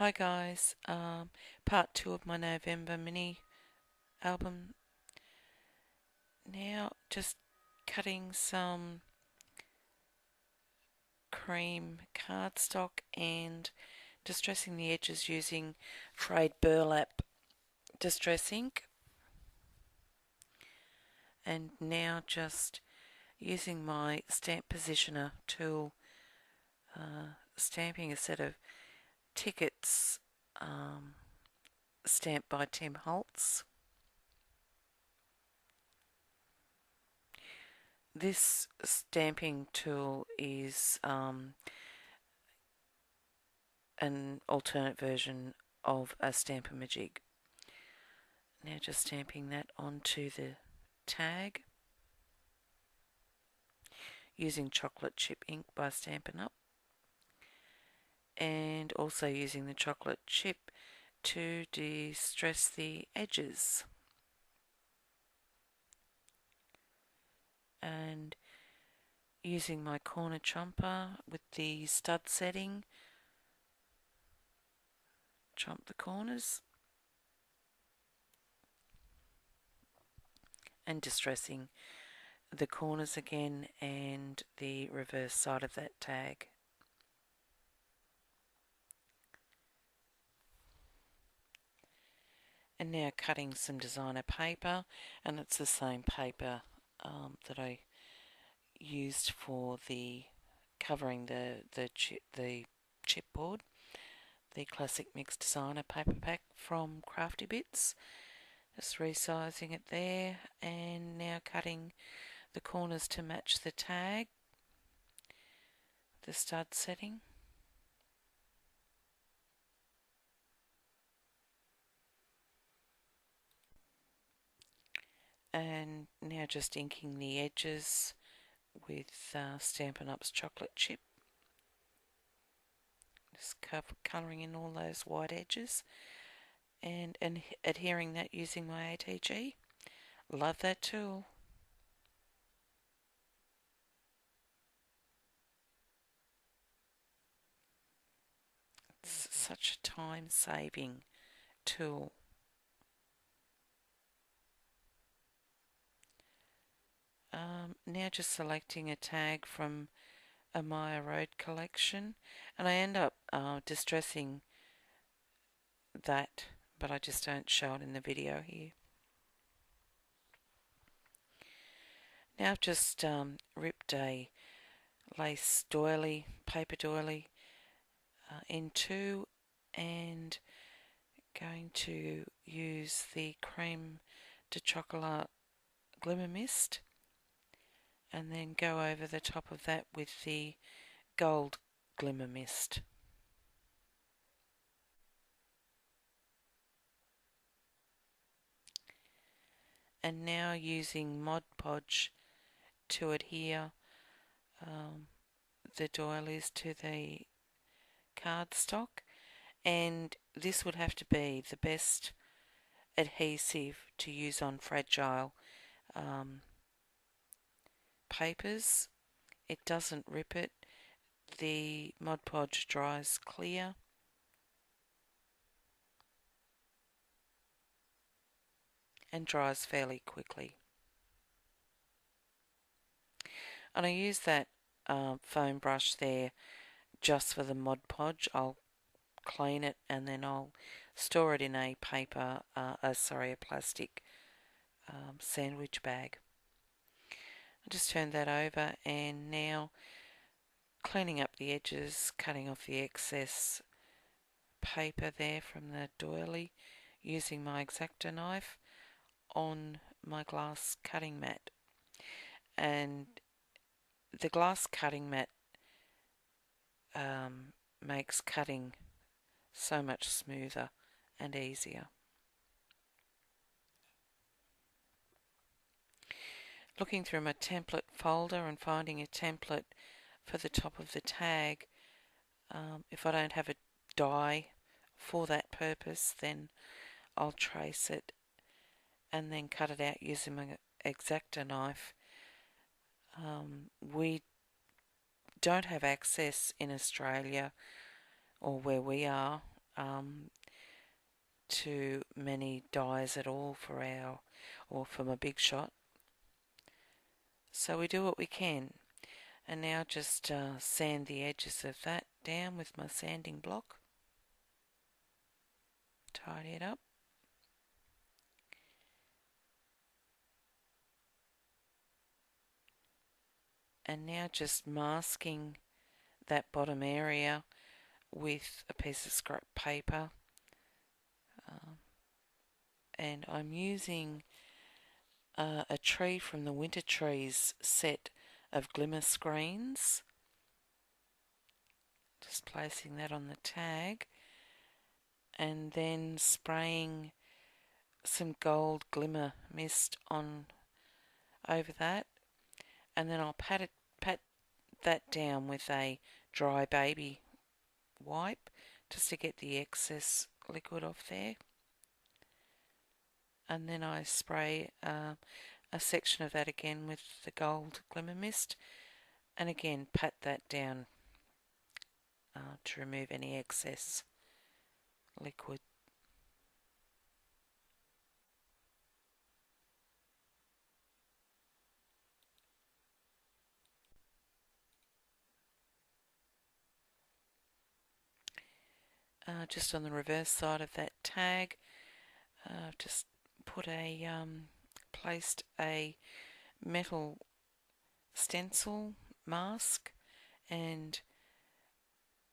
Hi guys, part 2 of my November mini album. Now just cutting some cream cardstock and distressing the edges using frayed burlap distress ink, and now just using my stamp positioner tool, stamping a set of tickets stamped by Tim Holtz. This stamping tool is an alternate version of a Stamp-A-Majig. Now just stamping that onto the tag using chocolate chip ink by Stampin' Up, and also using the chocolate chip to distress the edges, and using my corner chomper with the stud setting, chomp the corners and distressing the corners again and the reverse side of that tag. And now cutting some designer paper, and it's the same paper that I used for the covering the chipboard, the classic mixed designer paper pack from Crafty Bits. Just resizing it there, and now cutting the corners to match the tag, the stud setting. And now just inking the edges with Stampin' Up's chocolate chip. Just colouring in all those white edges and adhering that using my ATG. Love that tool. It's such a time-saving tool. Now just selecting a tag from a Maya Road collection, and I end up distressing that, but I just don't show it in the video here. Now I've just ripped a lace doily, paper doily, in two, and going to use the Creme de Chocolat Glimmer Mist, and then go over the top of that with the Gold Glimmer Mist. And now using Mod Podge to adhere the doilies to the cardstock, and this would have to be the best adhesive to use on fragile papers. It doesn't rip it. The Mod Podge dries clear, and dries fairly quickly. And I use that foam brush there just for the Mod Podge. I'll clean it and then I'll store it in a a plastic sandwich bag. I just turn that over, and now cleaning up the edges, cutting off the excess paper there from the doily using my X-Acto knife on my glass cutting mat. And the glass cutting mat makes cutting so much smoother and easier. Looking through my template folder and finding a template for the top of the tag. If I don't have a die for that purpose, then I'll trace it and then cut it out using my X-Acto knife. We don't have access in Australia, or where we are, too many dyes at all for for my big shot. So we do what we can. And now just sand the edges of that down with my sanding block. Tidy it up. And now just masking that bottom area with a piece of scrap paper. And I'm using a tree from the Winter Trees set of glimmer screens. Just placing that on the tag and then spraying some gold glimmer mist on over that, and then I'll pat that down with a dry baby wipe just to get the excess liquid off there. And then I spray a section of that again with the gold glimmer mist, and again pat that down to remove any excess liquid. Just on the reverse side of that tag, just placed a metal stencil mask and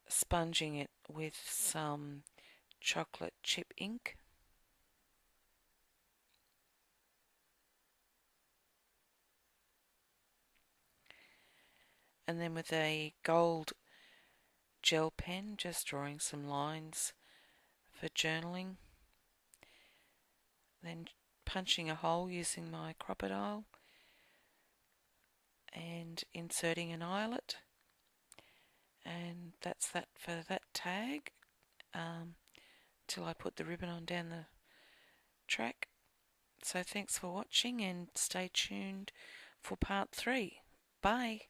sponging it with some chocolate chip ink. And then with a gold gel pen, just drawing some lines for journaling. Then punching a hole using my crocodile and inserting an eyelet. And that's that for that tag, till I put the ribbon on down the track. So thanks for watching and stay tuned for part 3. Bye.